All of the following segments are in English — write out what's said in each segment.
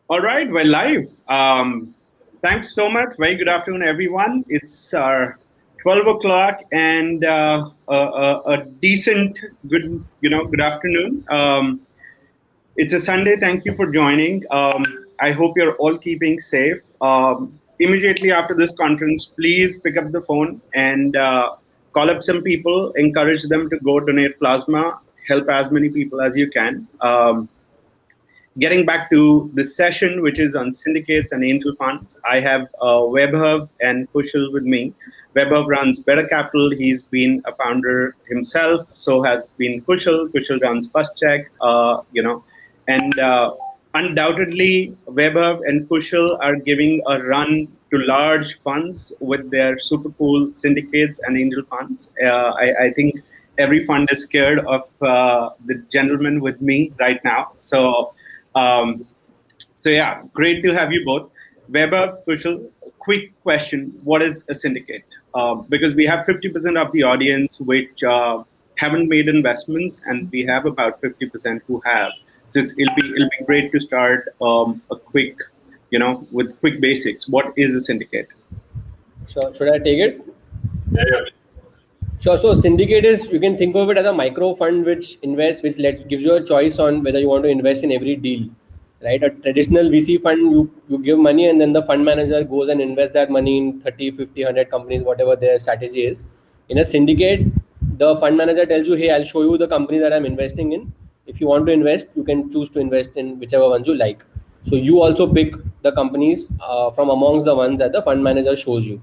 All right, we're live. Thanks so much. Very good afternoon, everyone. It's 12 o'clock and a decent good afternoon. It's a Sunday. Thank you for joining. I hope you're all keeping safe. Immediately after this conference, please pick up the phone and call up some people, encourage them to go donate plasma, help as many people as you can. Getting back to this session, which is on syndicates and angel funds, I have Vaibhav and Kushal with me. Vaibhav runs Better Capital. He's been a founder himself. So has been Kushal. Kushal runs First Check. And undoubtedly, Vaibhav and Kushal are giving a run to large funds with their super cool syndicates and angel funds. I think every fund is scared of the gentleman with me right now. Um, so yeah, great to have you both. Weber, Kushal, quick question: what is a syndicate? Because we have 50% of the audience which haven't made investments, and we have about 50% who have. So it'll be great to start a quick, with quick basics. What is a syndicate? Sure. Should I take it? Yeah. Sure. So syndicate is, you can think of it as a micro fund which invests, gives you a choice on whether you want to invest in every deal, right? A traditional VC fund, you give money and then the fund manager goes and invests that money in 30, 50, 100 companies, whatever their strategy is. In a syndicate, the fund manager tells you, hey, I'll show you the company that I'm investing in. If you want to invest, you can choose to invest in whichever ones you like. So you also pick the companies from amongst the ones that the fund manager shows you.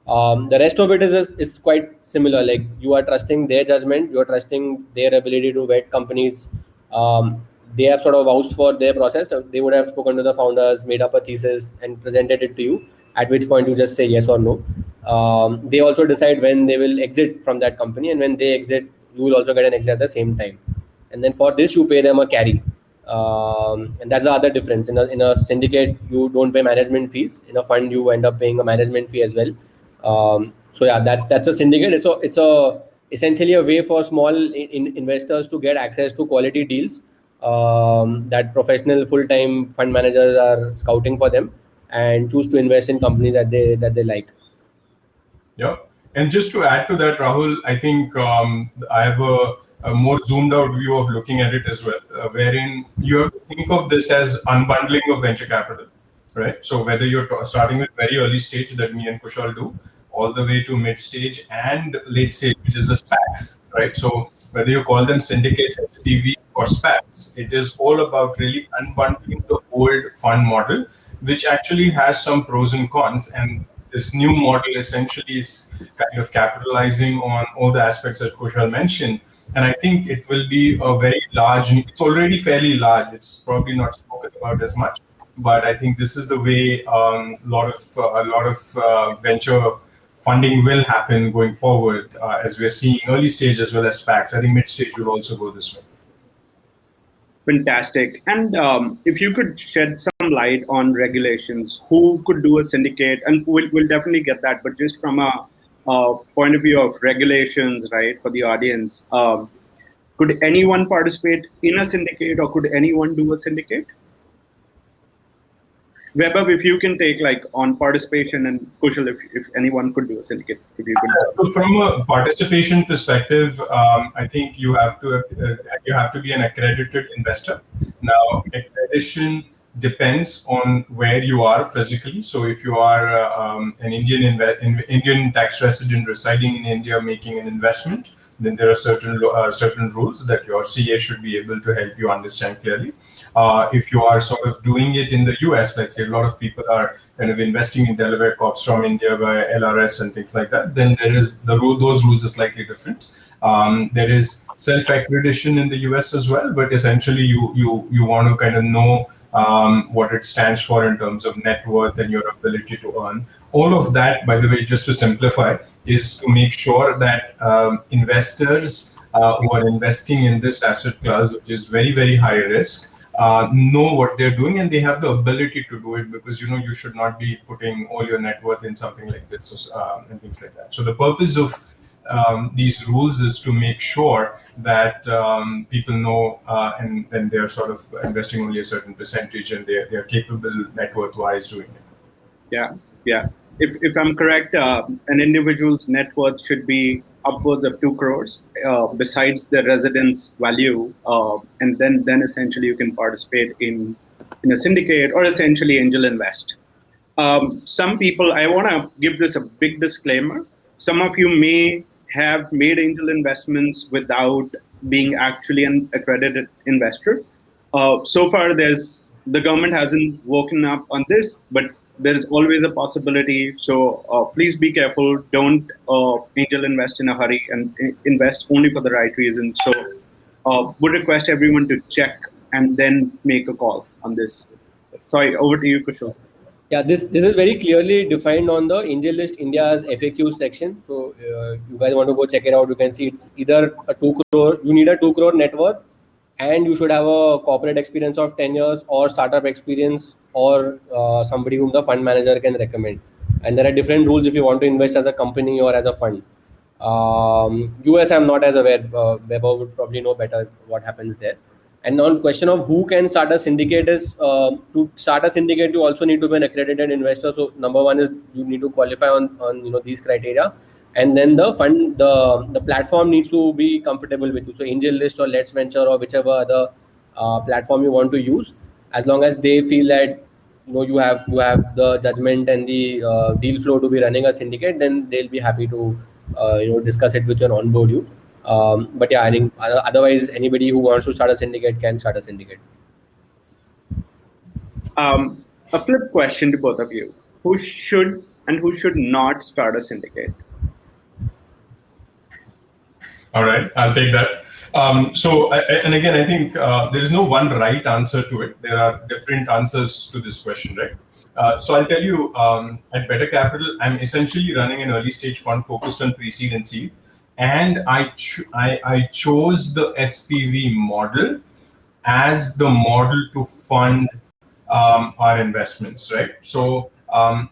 The rest of it is quite similar. Like, you are trusting their judgment, you are trusting their ability to vet companies. They have sort of vouched for their process. So they would have spoken to the founders, made up a thesis, and presented it to you. At which point you just say yes or no. They also decide when they will exit from that company, and when they exit, you will also get an exit at the same time. And then for this, you pay them a carry. And that's the other difference. In a syndicate, you don't pay management fees. In a fund, you end up paying a management fee as well. So yeah, that's a syndicate. It's essentially a way for small investors to get access to quality deals that professional full-time fund managers are scouting for them, and choose to invest in companies that they like. Yeah. And just to add to that, Rahul, I think I have a more zoomed out view of looking at it as well, wherein you have to think of this as unbundling of venture capital, right? So whether you're starting with very early stage that me and Kushal do, all the way to mid stage and late stage, which is the SPACs, right? So whether you call them syndicates, SPV, or SPACs, it is all about really unbundling the old fund model, which actually has some pros and cons. And this new model essentially is kind of capitalizing on all the aspects that Kushal mentioned. And I think it will be a very large, it's already fairly large. It's probably not spoken about as much, but I think this is the way a lot of venture funding will happen going forward, as we're seeing early stage as well as SPACs. I think mid stage will also go this way. Fantastic. And if you could shed some light on regulations, who could do a syndicate? And we'll definitely get that, but just from a point of view of regulations, right, for the audience, could anyone participate in a syndicate or could anyone do a syndicate? Weber, if you can take like on participation, and Kushal, if anyone could do a syndicate, if you can. So from a participation perspective, I think you have to be an accredited investor. Now, accreditation depends on where you are physically. So if you are an Indian tax resident residing in India making an investment, then there are certain rules that your CA should be able to help you understand clearly. If you are sort of doing it in the US, let's say a lot of people are kind of investing in Delaware Corps from India by LRS and things like that, then there is those rules are slightly different. There is self-accreditation in the US as well, but essentially you want to kind of know what it stands for in terms of net worth and your ability to earn. All of that, by the way, just to simplify, is to make sure that investors who are investing in this asset class, which is very, very high risk, know what they're doing and they have the ability to do it, because you should not be putting all your net worth in something like this and things like that. So the purpose of these rules is to make sure that people know, and then they're sort of investing only a certain percentage, and they're capable net worth wise doing it. Yeah, yeah. If I'm correct, an individual's net worth should be upwards of 2 crores, besides the residence value, and then essentially you can participate in a syndicate or essentially angel invest. Some people, I want to give this a big disclaimer. Some of you may have made angel investments without being actually an accredited investor. So far, the government hasn't woken up on this, but there is always a possibility. So please be careful. Don't angel invest in a hurry, and invest only for the right reason. So would request everyone to check and then make a call on this. Sorry, over to you, Kushal. Yeah, this is very clearly defined on the Angel List India's FAQ section. So you guys want to go check it out. You can see it's either a 2 crore. You need a 2 crore net worth, and you should have a corporate experience of 10 years or startup experience, or somebody whom the fund manager can recommend. And there are different rules if you want to invest as a company or as a fund. US, I'm not as aware. Vaibhav would probably know better what happens there. And on question of who can start a syndicate is, to start a syndicate, you also need to be an accredited investor. So number one is you need to qualify on these criteria, and then the platform needs to be comfortable with you. So Angel List or Let's Venture or whichever other platform you want to use, as long as they feel that you have the judgment and the deal flow to be running a syndicate, then they'll be happy to discuss it with you and onboard you. But yeah, I think otherwise anybody who wants to start a syndicate can start a syndicate. A flip question to both of you: who should and who should not start a syndicate? All right, I'll take that. And again, I think there is no one right answer to it. There are different answers to this question, right? So I'll tell you, at Better Capital, I'm essentially running an early stage fund focused on pre-seed and seed. And I chose the SPV model as the model to fund our investments, right? So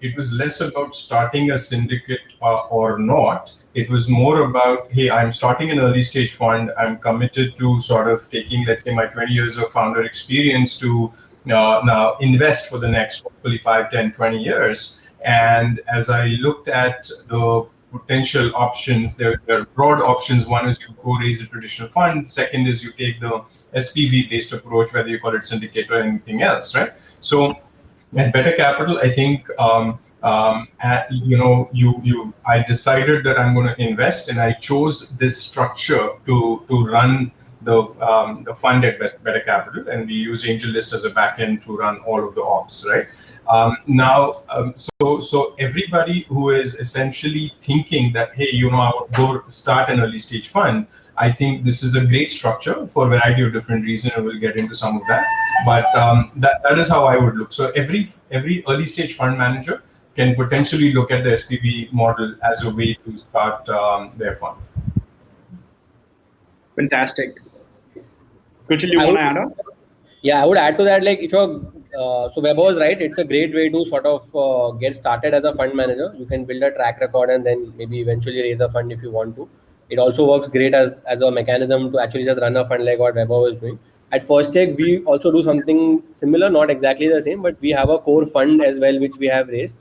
it was less about starting a syndicate or not. It was more about, hey, I'm starting an early stage fund. I'm committed to sort of taking, let's say, my 20 years of founder experience to now invest for the next, hopefully 5, 10, 20 years. And as I looked at the potential options, there are broad options. One is you go raise a traditional fund. Second is you take the SPV based approach, whether you call it syndicate or anything else, right? So at Better Capital, I think I decided that I'm going to invest, and I chose this structure to run the fund at Better Capital, and we use AngelList as a backend to run all of the ops, right? So everybody who is essentially thinking that, hey, I want to go start an early stage fund, I think this is a great structure for a variety of different reasons, and we'll get into some of that. But that is how I would look. So every early stage fund manager can potentially look at the SPV model as a way to start their fund. Fantastic. Kushal, you want to add on? Yeah, I would add to that, like if you're, so Vaibhav is right, it's a great way to sort of get started as a fund manager. You can build a track record and then maybe eventually raise a fund if you want to. It also works great as a mechanism to actually just run a fund like what Vaibhav is doing. At First Cheque, we also do something similar, not exactly the same, but we have a core fund as well, which we have raised.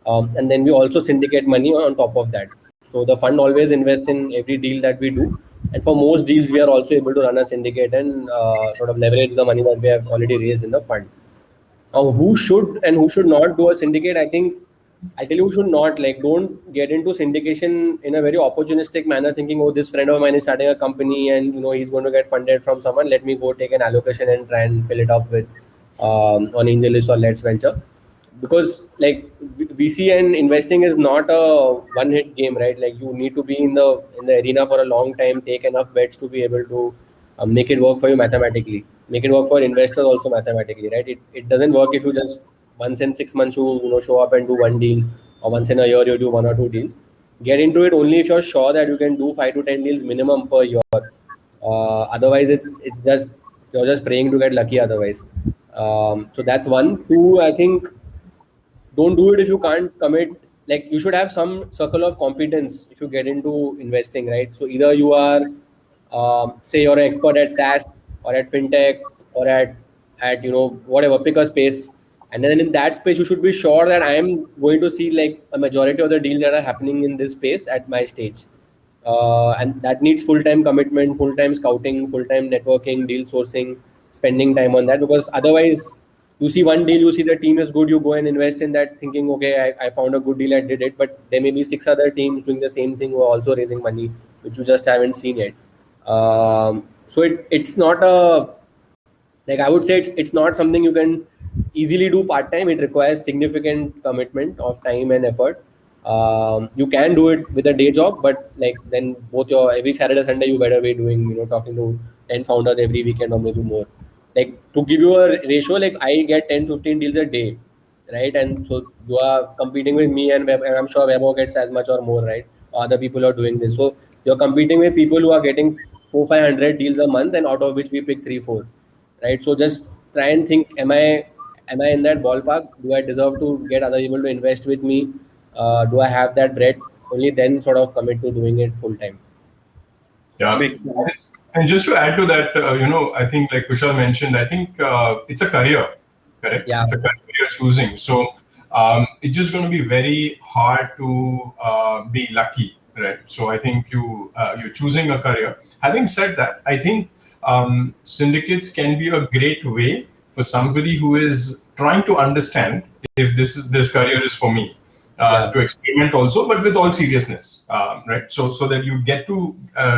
And then we also syndicate money on top of that. So the fund always invests in every deal that we do. And for most deals, we are also able to run a syndicate and sort of leverage the money that we have already raised in the fund. Now, who should and who should not do a syndicate? I think I tell you, who should not, like, don't get into syndication in a very opportunistic manner, thinking, oh, this friend of mine is starting a company and he's going to get funded from someone. Let me go take an allocation and try and fill it up with on AngelList or Let's Venture. Because like VC and investing is not a one-hit game, right? Like you need to be in the arena for a long time, take enough bets to be able to make it work for you mathematically, make it work for investors also mathematically, right? It doesn't work if you just once in 6 months you show up and do one deal, or once in a year you do 1 or 2 deals. Get into it only if you're sure that you can do 5 to 10 deals minimum per year. Otherwise, it's just you're just praying to get lucky. Otherwise, so that's one. Two, I think, don't do it if you can't commit like you should have some circle of competence if you get into investing, right? So either you are, say you're an expert at SaaS or at fintech or at whatever, pick a space, and then in that space you should be sure that I am going to see like a majority of the deals that are happening in this space at my stage, and that needs full-time commitment, full-time scouting, full-time networking, deal sourcing, spending time on that, because otherwise you see one deal, you see the team is good, you go and invest in that thinking, okay, I found a good deal, I did it, but there may be six other teams doing the same thing who are also raising money, which you just haven't seen yet. So it's not a, like I would say it's not something you can easily do part time. It requires significant commitment of time and effort. You can do it with a day job, but like then both your every Saturday Sunday you better be doing, talking to 10 founders every weekend or maybe more. Like to give you a ratio, like I get 10-15 deals a day, right? And so you are competing with me, and and I'm sure Vaibhav gets as much or more, right? Other people are doing this, so you're competing with people who are getting 400-500 deals a month, and out of which we pick 3-4, right? So just try and think, am I in that ballpark? Do I deserve to get other people to invest with me? Do I have that breadth? Only then sort of commit to doing it full time. Yeah. Makes sense. And just to add to that, I think like Kushal mentioned, I think it's a career, correct? Yeah. It's a career you're choosing. So it's just going to be very hard to be lucky, right? So I think you're choosing a career. Having said that, I think syndicates can be a great way for somebody who is trying to understand if this career is for me. To experiment also, but with all seriousness, right? So that you get to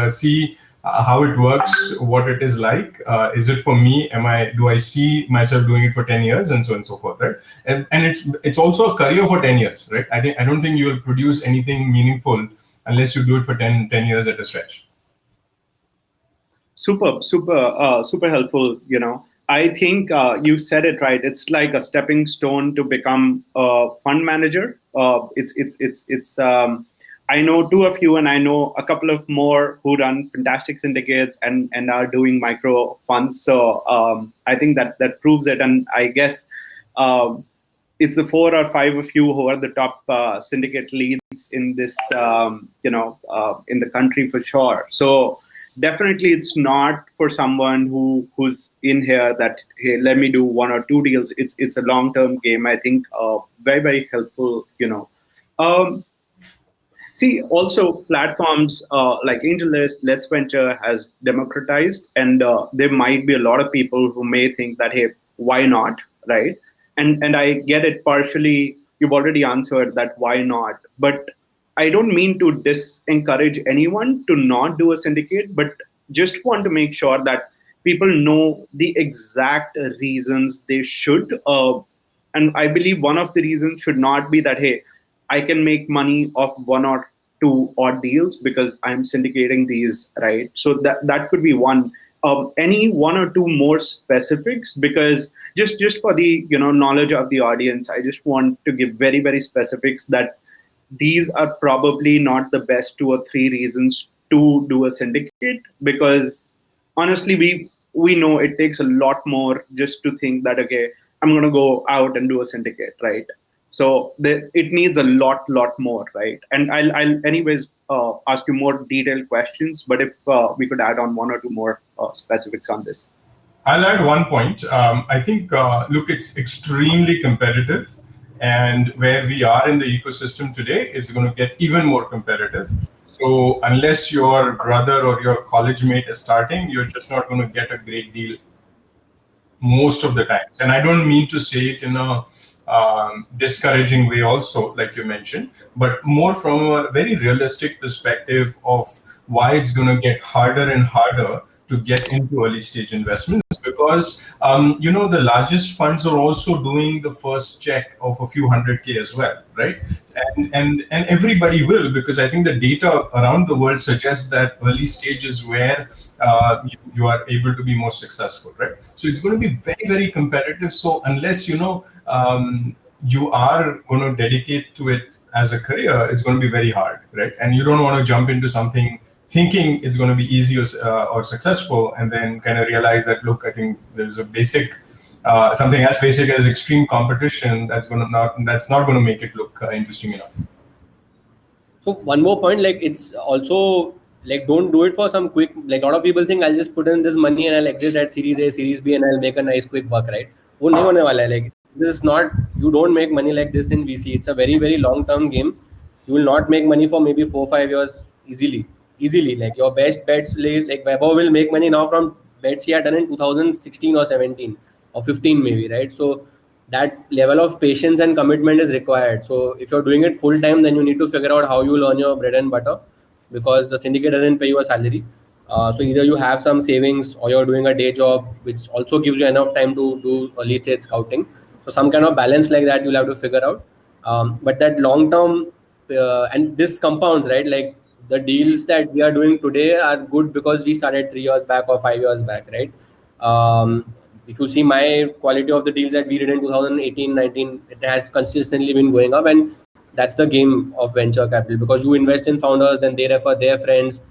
see how it works, what it is like. Is it for me? Do I see myself doing it for 10 years, and so on and so forth, right? And it's also a career for 10 years, right? I don't think you will produce anything meaningful unless you do it for 10 years at a stretch. Super helpful. I think you said it right. It's like a stepping stone to become a fund manager. It's. I know two of you, and I know a couple of more who run fantastic syndicates and are doing micro funds. So I think that proves it. And I guess it's the 4 or 5 of you who are the top syndicate leads in this, in the country for sure. So definitely, it's not for someone who's in here that, hey, let me do 1 or 2 deals. It's a long term game. I think very helpful. See, also platforms like AngelList, Let's Venture has democratized, and there might be a lot of people who may think that, hey, why not, right? And I get it partially. You've already answered that why not, but I don't mean to disencourage anyone to not do a syndicate, but just want to make sure that people know the exact reasons they should. And I believe one of the reasons should not be that, hey, I can make money off 1 or 2 odd deals because I'm syndicating these, right? So that could be one. Any 1 or 2 more specifics, because just for the knowledge of the audience, I just want to give very specifics that these are probably not the best 2 or 3 reasons to do a syndicate, because honestly we know it takes a lot more just to think that, okay, I'm going to go out and do a syndicate, right? So it needs a lot more, right? And I'll anyways ask you more detailed questions, but if we could add on 1 or 2 more specifics on this. I'll add one point. I think, look, it's extremely competitive. And where we are in the ecosystem today, it's going to get even more competitive. So unless your brother or your college mate is starting, you're just not going to get a great deal most of the time. And I don't mean to say it in a discouraging way also, like you mentioned, but more from a very realistic perspective of why it's going to get harder and harder to get into early stage investments, because the largest funds are also doing the first check of a few 100K as well, right? And everybody will, because I think the data around the world suggests that early stage is where you are able to be more successful, right? So it's going to be very competitive. So unless you are going to dedicate to it as a career, it's going to be very hard, right? And you don't want to jump into something thinking it's going to be easy or successful, and then kind of realize that, look, I think there's a basic something as basic as extreme competition that's not going to make it look interesting enough. So one more point, like it's also like don't do it for some quick. Like a lot of people think I'll just put in this money and I'll exit at Series A, Series B, and I'll make a nice quick buck, right? वो नहीं होने वाला है. Like this is not. You don't make money like this in VC. It's a very very long term game. You will not make money for maybe 4-5 years easily. Easily, like your best bets, like Vaibhav will make money now from bets he had done in 2016 or 17 or 15 maybe, right? So that level of patience and commitment is required. So if you're doing it full time, then you need to figure out how you will earn your bread and butter, because the syndicate doesn't pay you a salary. So either you have some savings or you're doing a day job, which also gives you enough time to do early stage scouting. So some kind of balance like that you'll have to figure out. But that long term, and this compounds, right? Like the deals that we are doing today are good because we started 3 years back or 5 years back, right? If you see my quality of the deals that we did in 2018, 19, it has consistently been going up, and that's the game of venture capital, because you invest in founders, then they refer their friends,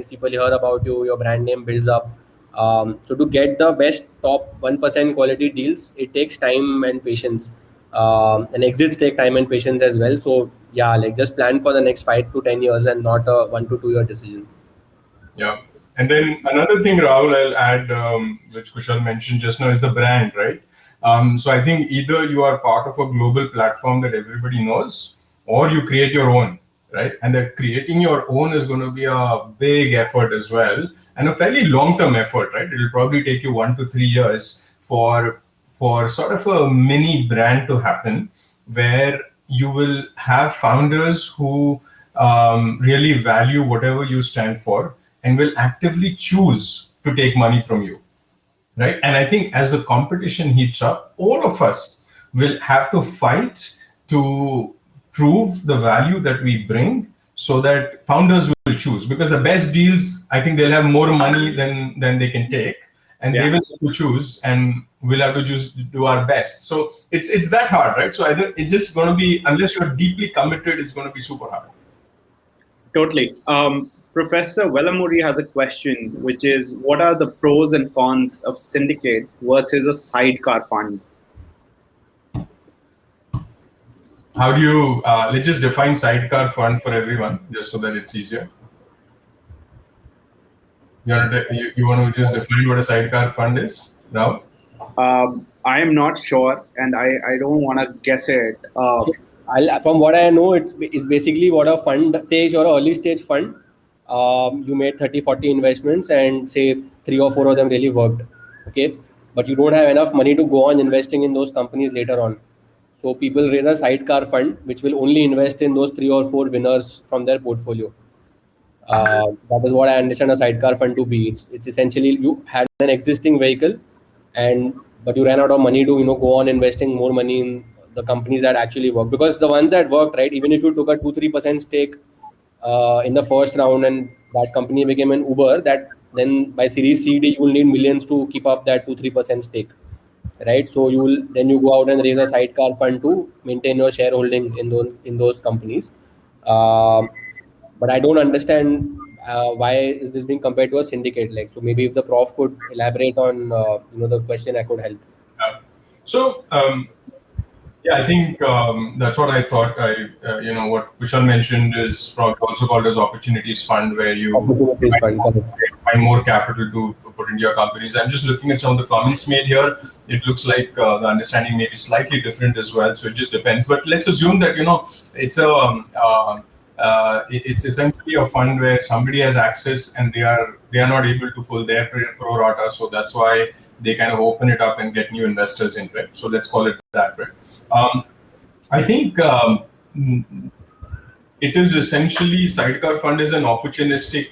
people hear about you, your brand name builds up. So to get the best top 1% quality deals, it takes time and patience. And exits take time and patience as well. So yeah, like just plan for the next 5 to 10 years and not a 1 to 2 year decision. Yeah. And then another thing, Rahul, I'll add, which Kushal mentioned just now, is the brand, right? So I think either you are part of a global platform that everybody knows, or you create your own, right? And that creating your own is going to be a big effort as well, and a fairly long-term effort, right? It'll probably take you 1 to 3 years for sort of a mini brand to happen, where you will have founders who really value whatever you stand for and will actively choose to take money from you, right? And I think as the competition heats up, all of us will have to fight to prove the value that we bring, so that founders will choose. Because the best deals, I think they'll have more money than they can take, and they will have to choose, and we'll have to just do our best. So it's that hard, right? So I think it's just going to be, unless you're deeply committed, it's going to be super hard. Totally. Professor Velamuri has a question, which is, what are the pros and cons of Syndicate versus a sidecar fund? How do you, let's just define sidecar fund for everyone, just so that it's easier. You want to just define what a sidecar fund is now? I am not sure, and I don't want to guess it. From what I know, it's basically what a fund, say if you're an early stage fund, you made 30-40 investments and say 3 or 4 of them really worked, okay, but you don't have enough money to go on investing in those companies later on. So people raise a sidecar fund which will only invest in those 3 or 4 winners from their portfolio. That is what I understand a sidecar fund to be. It's essentially you had an existing vehicle, but you ran out of money to go on investing more money in the companies that actually work, because the ones that worked, right, even if you took a 2-3% stake in the first round and that company became an Uber, that then by Series C, D you will need millions to keep up that 2-3% stake, right? So you go out and raise a sidecar fund to maintain your shareholding in those companies. But I don't understand why is this being compared to a syndicate. Like, so maybe if the prof could elaborate on the question, I could help. So yeah, I think that's what I thought. What Kushal mentioned is probably also called as opportunities fund, where you find more capital to put into your companies. I'm just looking at some of the comments made here. It looks like the understanding may be slightly different as well. So it just depends. But let's assume that it's essentially a fund where somebody has access and they are not able to fill their pro rata. So that's why they kind of open it up and get new investors in, right? So let's call it that, right? I think it is essentially, sidecar fund is an opportunistic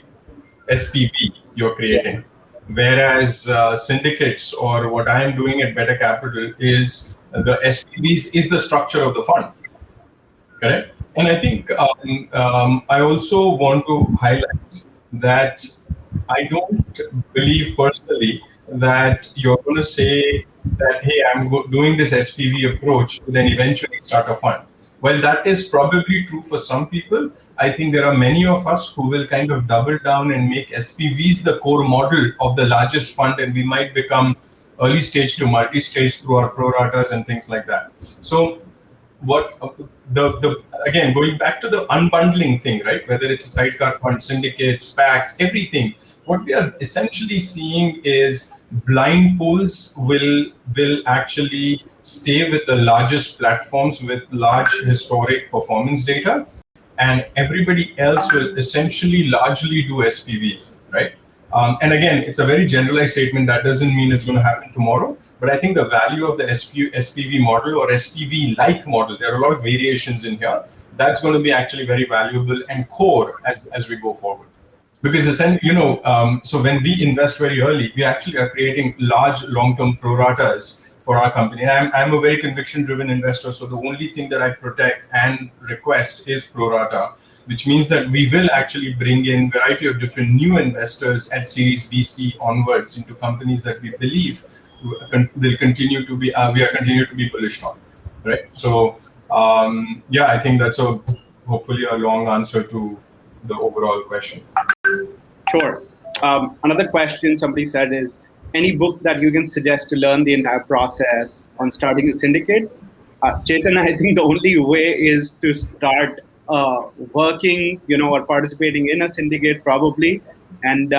SPV you're creating, whereas syndicates, or what I am doing at Better Capital, is the SPVs is the structure of the fund, correct? And I think I also want to highlight that I don't believe personally that you're going to say that, hey, I'm doing this SPV approach to then eventually start a fund. Well, that is probably true for some people. I think there are many of us who will kind of double down and make SPVs the core model of the largest fund, and we might become early stage to multi-stage through our pro ratas and things like that. So what the again, going back to the unbundling thing, right? Whether it's a sidecar fund, syndicate, SPACs, everything. What we are essentially seeing is blind pools will actually stay with the largest platforms with large historic performance data, and everybody else will essentially largely do SPVs, right? And again, it's a very generalized statement. That doesn't mean it's going to happen tomorrow. But I think the value of the SPV model or SPV-like model, there are a lot of variations in here. That's going to be actually very valuable and core as we go forward. Because essentially, so when we invest very early, we actually are creating large long-term pro-ratas for our company. And I'm a very conviction-driven investor, so the only thing that I protect and request is pro-rata, which means that we will actually bring in a variety of different new investors at Series BC onwards into companies that we believe will continue to be we are continue to be bullish on, right? So yeah, I think that's hopefully a long answer to the overall question. Sure. Another question somebody said is, any book that you can suggest to learn the entire process on starting a syndicate? Chetan, I think the only way is to start working, or participating in a syndicate probably. And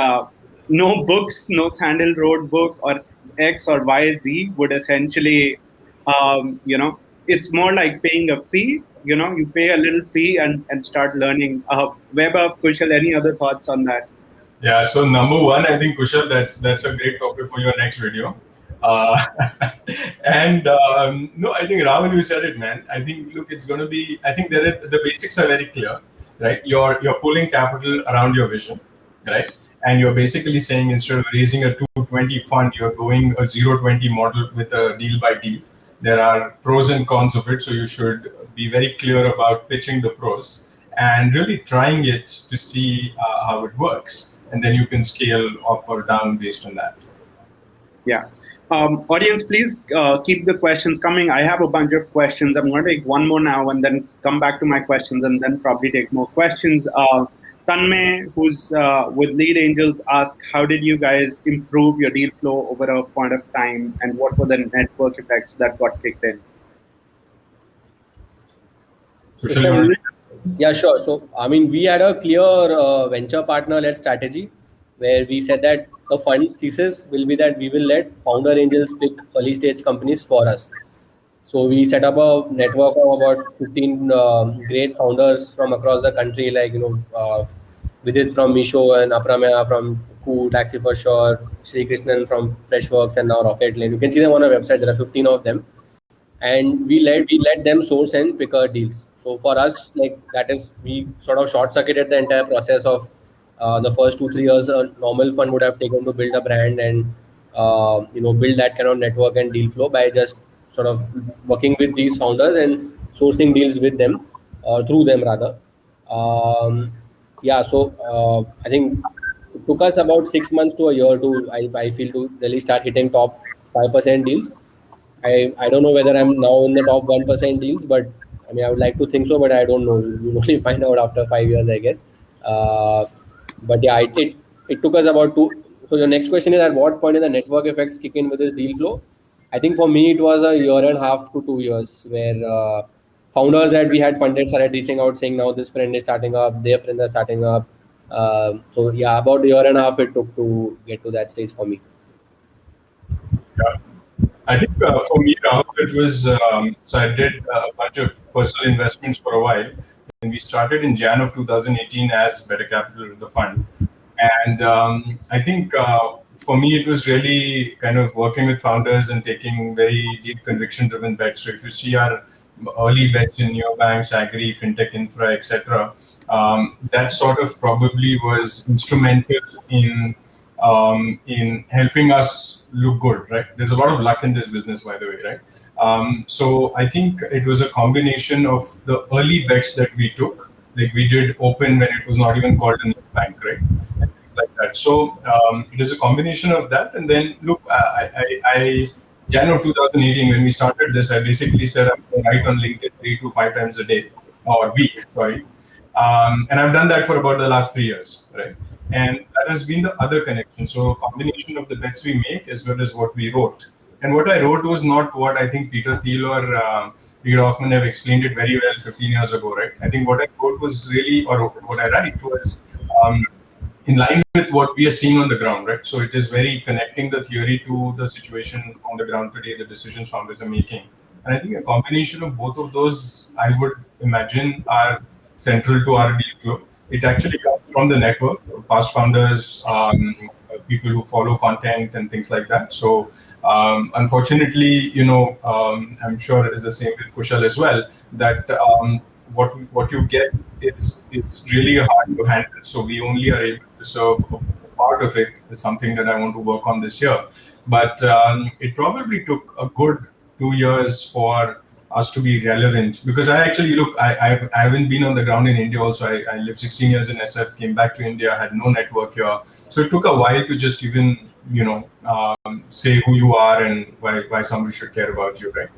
no books, no Sandal Road book or X or Y, Z would essentially, it's more like paying a fee. You pay a little fee and start learning. Vaibhav, Kushal, any other thoughts on that? Yeah, so number one, I think Kushal, that's a great topic for your next video. Uh, and no, I think Rahul, you said it, man. I think look, it's going to be. I think the basics are very clear, right? You're pulling capital around your vision, right? And you're basically saying instead of raising a 220 fund, you're going a 020 model with a deal by deal. There are pros and cons of it, so you should be very clear about pitching the pros and really trying it to see how it works, and then you can scale up or down based on that. Yeah. Audience, please keep the questions coming. I have a bunch of questions. I'm going to take one more now and then come back to my questions and then probably take more questions. Tanmay, who's with Lead Angels, asked, how did you guys improve your deal flow over a point of time, and what were the network effects that got kicked in? Kushal, Yeah, sure. So, I mean, we had a clear venture partner-led strategy where we said that the fund's thesis will be that we will let founder angels pick early stage companies for us. So we set up a network of about 15 great founders from across the country, like, Vidit from Misho and Apramya from Ku, Taxi for Sure, Sri Krishnan from Freshworks, and now Rocket Lane. You can see them on our website. There are 15 of them, and we let them source and pick our deals. So for us, like, that is, we sort of short circuited the entire process of the first 2-3 years a normal fund would have taken to build a brand and build that kind of network and deal flow by just sort of working with these founders and sourcing deals with them or through them rather. Yeah, so I think it took us about 6 months to a year to I feel to really start hitting top 5% deals. I don't know whether I'm now in the top 1% deals, but I mean, I would like to think so, but I don't know. You only find out after 5 years, I guess. But yeah, it took us about two. So your next question is, at what point did the network effects kick in with this deal flow? I think for me, it was a year and a half to 2 years where founders that we had funded started reaching out saying, now this friend is starting up, their friends are starting up. So yeah, about a year and a half it took to get to that stage for me. yeah. I think for me, Rahul, it was so I did a bunch of personal investments for a while, and we started in Jan of 2018 as Better Capital, the fund. And I think for me, it was really kind of working with founders and taking very deep conviction-driven bets. So if you see our early bets in neobanks, agri, fintech, infra, etc., that sort of probably was instrumental in helping us look good, right? There's a lot of luck in this business, by the way, right? So I think it was a combination of the early bets that we took. Like we did open when it was not even called a bank, right? And things like that. So it is a combination of that. And then look, January 2018, when we started this, I basically said I'm going to write on LinkedIn 3 to 5 times a day or week, sorry. And I've done that for about the last 3 years, right? And that has been the other connection. So a combination of the bets we make as well as what we wrote. And what I wrote was not what I think Peter Thiel or Reid Hoffman have explained it very well 15 years ago, right? I think what I wrote was really, or what I write was in line with what we are seeing on the ground, right? So it is very connecting the theory to the situation on the ground today, the decisions founders are making. And I think a combination of both of those, I would imagine, are central to our deal flow. It actually comes from the network, past founders, people who follow content and things like that. So unfortunately, I'm sure it is the same with Kushal as well, that what you get is really hard to handle. So we only are able to serve a part of it. Is something that I want to work on this year. But it probably took a good 2 years for us to be relevant, because I actually I haven't been on the ground in India also. I lived 16 years in SF, came back to India, had no network here. So it took a while to just even, say who you are and why somebody should care about you, right?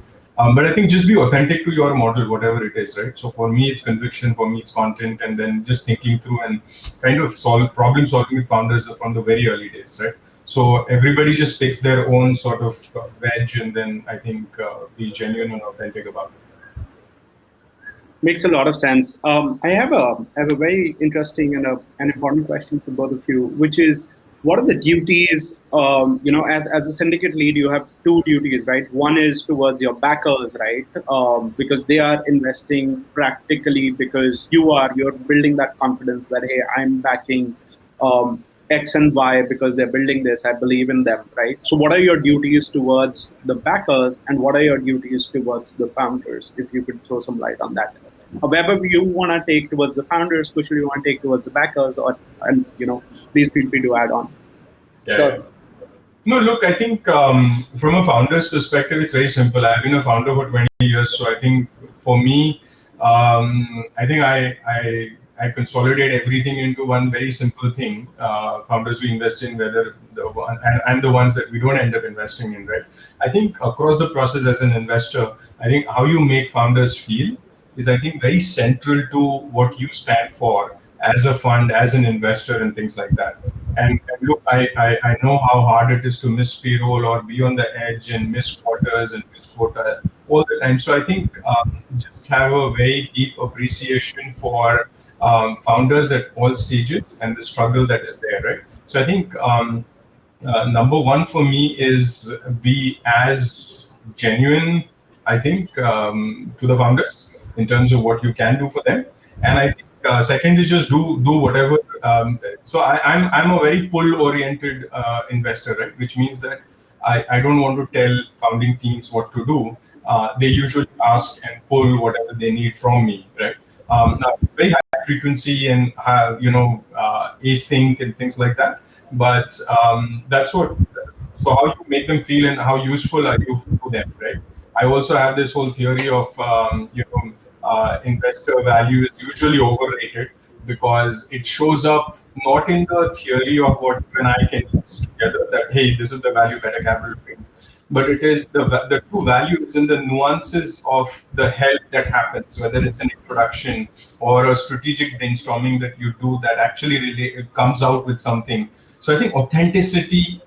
But I think just be authentic to your model, whatever it is, right? So for me, it's conviction, for me, it's content, and then just thinking through and kind of problem solving with founders from the very early days, right? So everybody just picks their own sort of wedge, and then I think be genuine and authentic about it. Makes a lot of sense. I have a very interesting and an important question for both of you, which is, what are the duties? As a syndicate lead, you have two duties, right? One is towards your backers, right? Because they are investing practically because you're building that confidence that, hey, I'm backing X and Y because they're building this. I believe in them, right? So what are your duties towards the backers, and what are your duties towards the founders? If you could throw some light on that. Whatever you want to take towards the founders, Kushal, you want to take towards the backers, and please feel free to add on. Yeah, Sure. yeah. No, look, I think from a founder's perspective, it's very simple. I've been a founder for 20 years, so I think for me, I think I consolidate everything into one very simple thing. Founders we invest in, whether the one and the ones that we don't end up investing in, right? I think across the process as an investor, I think how you make founders feel is, I think, very central to what you stand for as a fund, as an investor, and things like that. And look, I know how hard it is to miss payroll or be on the edge and miss quarters and miss quota all the time. So I think just have a very deep appreciation for founders at all stages and the struggle that is there, right? So I think number one for me is be as genuine, I think, to the founders in terms of what you can do for them. And I think second is just do whatever. So I'm a very pull oriented investor, right? Which means that I don't want to tell founding teams what to do. They usually ask and pull whatever they need from me, right? Now, very high frequency and async and things like that. But that's what. So how you make them feel and how useful are you to them, right? I also have this whole theory of investor value is usually overrated because it shows up not in the theory of what you and I can use together, that hey, this is the value better capital brings, but it is the true value is in the nuances of the help that happens, whether it's an introduction or a strategic brainstorming that you do that actually it comes out with something. So I think authenticity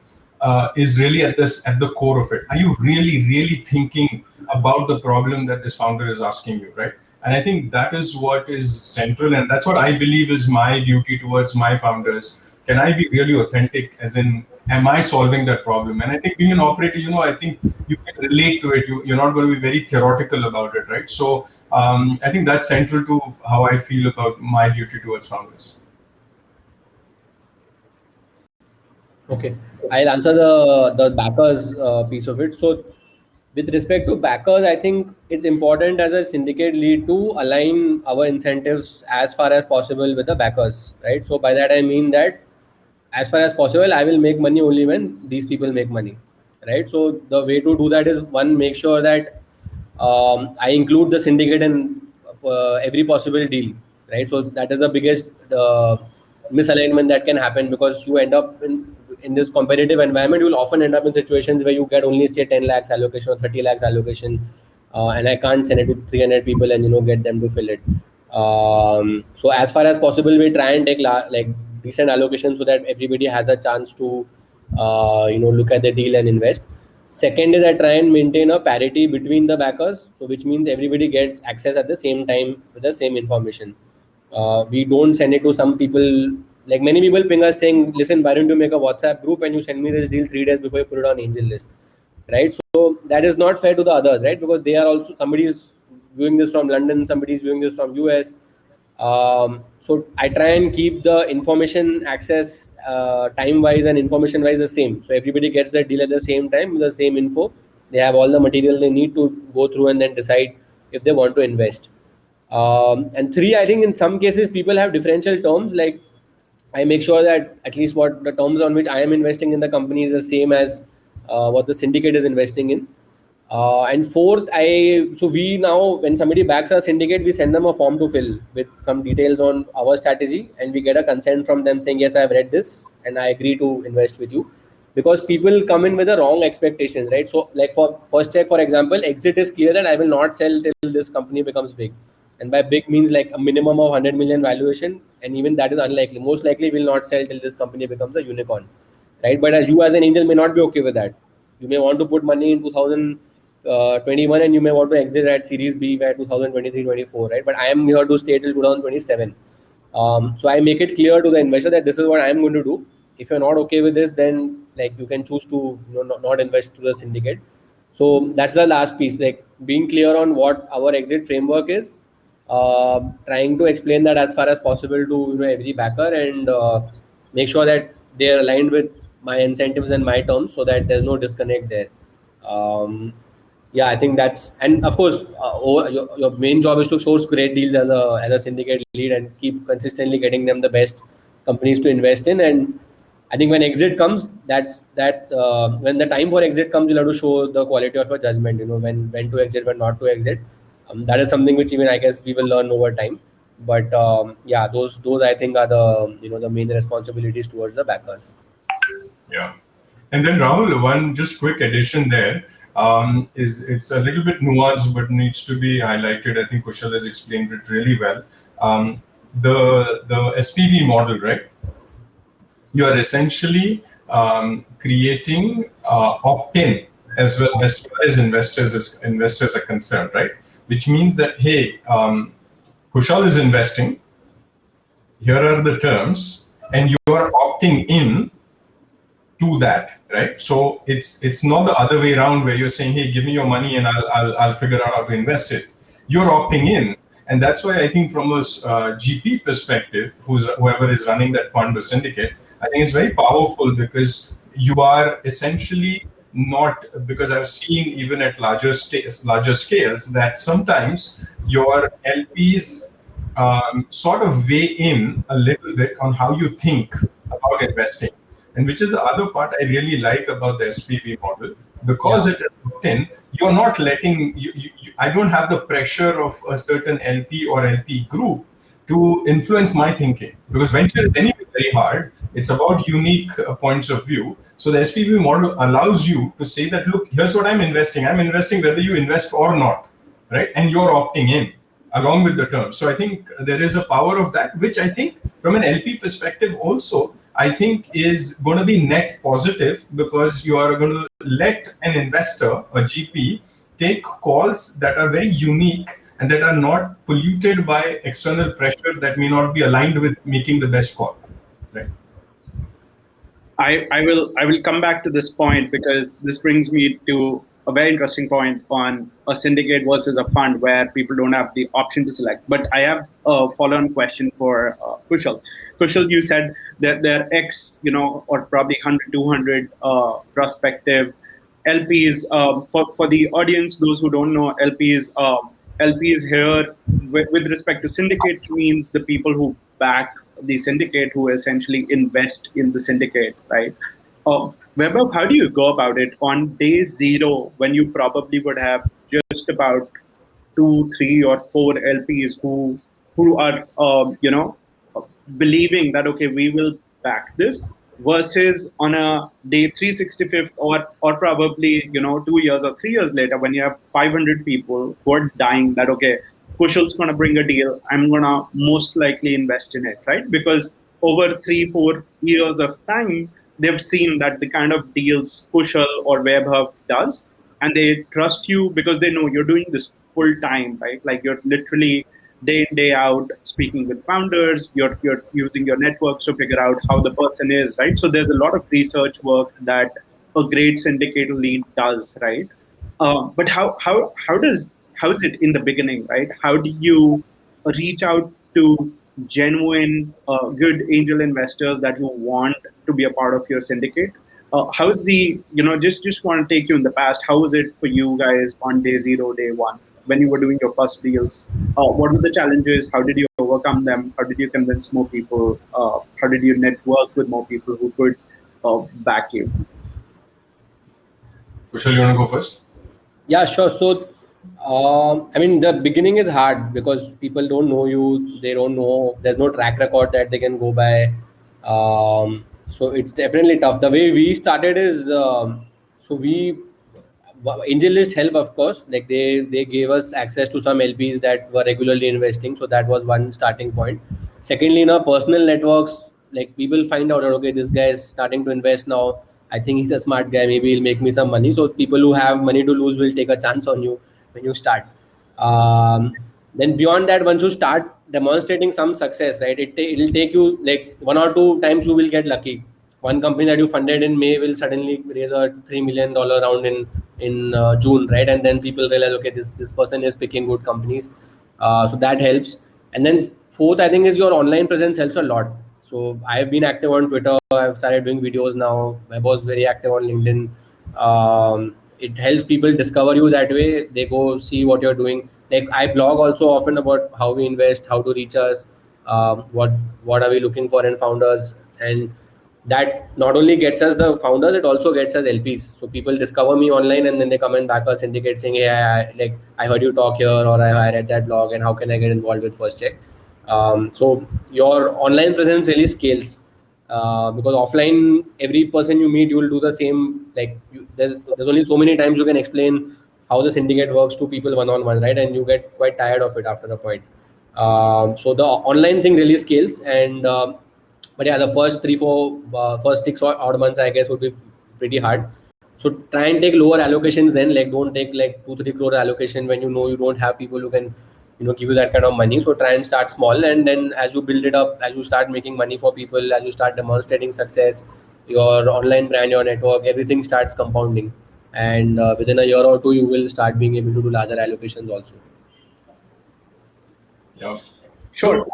is really at the core of it. Are you really thinking about the problem that this founder is asking you, right? And I think that is what is central, and that's what I believe is my duty towards my founders. Can I be really authentic, as in, am I solving that problem? And I think being an operator, I think you can relate to it. You're not going to be very theoretical about it, right? So I think that's central to how I feel about my duty towards founders. Okay, I'll answer the backers piece of it. So, with respect to backers, I think it's important as a syndicate lead to align our incentives as far as possible with the backers, right? So by that I mean that as far as possible, I will make money only when these people make money, right? So the way to do that is, one, make sure that I include the syndicate in every possible deal, right? So that is the biggest misalignment that can happen, because you end up in this competitive environment. You will often end up in situations where you get only say 10 lakhs allocation or 30 lakhs allocation, and I can't send it to 300 people and get them to fill it. So as far as possible, we try and take like decent allocation so that everybody has a chance to look at the deal and invest. Second is I try and maintain a parity between the backers, so which means everybody gets access at the same time with the same information. We don't send it to some people. Like many people ping us saying, "Listen, why don't you make a WhatsApp group and you send me this deal 3 days before you put it on Angel list?" Right? So that is not fair to the others, right? Because they are also, somebody is viewing this from London, somebody is viewing this from US. So I try and keep the information access time wise and information wise the same. So everybody gets the deal at the same time with the same info. They have all the material they need to go through and then decide if they want to invest. And three, I think in some cases people have differential terms. Like I make sure that at least what the terms on which I am investing in the company is the same as what the syndicate is investing in. And fourth, we now, when somebody backs our syndicate, we send them a form to fill with some details on our strategy, and we get a consent from them saying, yes, I've read this and I agree to invest with you. Because people come in with the wrong expectations, right? So like for first check, for example, exit is clear that I will not sell till this company becomes big. And by big means like a minimum of 100 million valuation, and even that is unlikely. Most likely will not sell till this company becomes a unicorn, right? But as you as an angel may not be okay with that. You may want to put money in 2021 and you may want to exit at Series B by 2023-24, right? But I am here to stay till 2027. So I make it clear to the investor that this is what I am going to do. If you're not okay with this, then like you can choose to not invest through the syndicate. So that's the last piece, like being clear on what our exit framework is, trying to explain that as far as possible to every backer, and make sure that they are aligned with my incentives and my terms, so that there's no disconnect there. Yeah, I think that's, and of course, your main job is to source great deals as a syndicate lead and keep consistently getting them the best companies to invest in. And I think when exit comes, when the time for exit comes, you'll have to show the quality of your judgment. When to exit, when not to exit. That is something which even I guess we will learn over time. But yeah, those I think are the main responsibilities towards the backers. Yeah. And then Rahul, one just quick addition there is it's a little bit nuanced, but needs to be highlighted. I think Kushal has explained it really well. The SPV model, right? You are essentially creating opt-in as well as far as investors are concerned, right? Which means that hey, Kushal is investing. Here are the terms, and you are opting in to that, right? So it's not the other way around where you're saying, hey, give me your money and I'll figure out how to invest it. You're opting in. And that's why I think from a GP perspective, whoever is running that fund or syndicate, I think it's very powerful because you are essentially not, because I've seen even at larger scales that sometimes your LPs sort of weigh in a little bit on how you think about investing. And which is the other part I really like about the SPV model, because it is opt-in, you're not letting I don't have the pressure of a certain LP or LP group to influence my thinking, because venture is anyway very hard. It's about unique points of view. So the SPV model allows you to say that, look, here's what I'm investing. I'm investing whether you invest or not, right? And you're opting in along with the terms. So I think there is a power of that, which I think from an LP perspective also, I think is going to be net positive, because you are going to let an investor, a GP, take calls that are very unique and that are not polluted by external pressure that may not be aligned with making the best call. Right. I will come back to this point, because this brings me to a very interesting point on a syndicate versus a fund where people don't have the option to select. But I have a follow-on question for Kushal. Kushal, you said that there are X, or probably 100, 200 prospective LPs. For the audience, those who don't know, LPs here with respect to syndicate means the people who back the syndicate, who essentially invest in the syndicate, right? Vaibhav, how do you go about it on day zero, when you probably would have just about 2, 3, or 4 LPs who are believing that okay, we will back this, versus on a day 365th, or probably 2 years or 3 years later, when you have 500 people who are dying that okay, Kushal's going to bring a deal, I'm going to most likely invest in it, right? Because over 3, 4 years of time, they've seen that the kind of deals Kushal or Vaibhav does, and they trust you because they know you're doing this full time, right? Like you're literally day in day out speaking with founders. You're using your networks to figure out how the person is, right? So there's a lot of research work that a great syndicate lead does, right? But how is it in the beginning, right? How do you reach out to genuine, good angel investors that you want to be a part of your syndicate? How's the just want to take you in the past? How was it for you guys on day zero, day one, when you were doing your first deals? What were the challenges? How did you overcome them? How did you convince more people? How did you network with more people who could back you? Kushal, you want to go first? Yeah, sure. So, I mean, the beginning is hard because people don't know you. They don't know. There's no track record that they can go by. So it's definitely tough. The way we started is so we angel list help, of course. Like they gave us access to some LPs that were regularly investing. So that was one starting point. Secondly, in our personal networks, like people find out that okay, this guy is starting to invest now. I think he's a smart guy. Maybe he'll make me some money. So people who have money to lose will take a chance on you when you start. Then beyond that, once you start demonstrating some success, right, it'll take you like 1 or 2 times you will get lucky. One company that you funded in May will suddenly raise a $3 million round in June, right? And then people realize, okay, this person is picking good companies, so that helps. And then fourth, I think, is your online presence helps a lot. So I've been active on Twitter. I've started doing videos now. I was very active on LinkedIn. It helps people discover you that way. They go see what you're doing. Like I blog also often about how we invest, how to reach us, what are we looking for in founders, and that not only gets us the founders, it also gets us LPs. So people discover me online and then they come and back our syndicate saying, hey, I heard you talk here, or I read that blog, and how can I get involved with First Check? So your online presence really scales, because offline, every person you meet, you will do the same. Like there's only so many times you can explain how the syndicate works to people one on one, right? And you get quite tired of it after a point. So the online thing really scales, and but yeah, the first first 6 odd months, I guess, would be pretty hard. So try and take lower allocations then. Like don't take like 2-3 crore allocation when you know you don't have people who can give you that kind of money. So try and start small, and then as you build it up, as you start making money for people, as you start demonstrating success, your online brand, your network, everything starts compounding, and within a year or two, you will start being able to do larger allocations also. Yeah. Sure.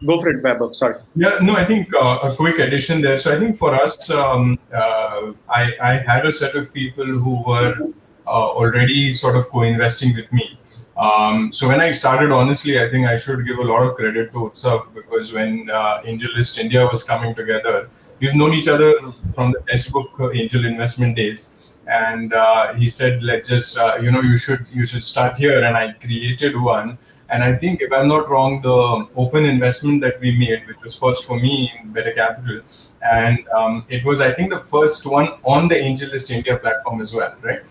Go for it, Vaibhav. Sorry. Yeah, no, I think a quick addition there. So I think for us, I had a set of people who were already sort of co-investing with me. So when I started, honestly, I think I should give a lot of credit to Utsav, because when AngelList India was coming together, we've known each other from the textbook angel investment days. And he said, let's just, you should start here. And I created one. And I think, if I'm not wrong, the open investment that we made, which was first for me in Better Capital, and it was, I think, the first one on the AngelList India platform as well, right?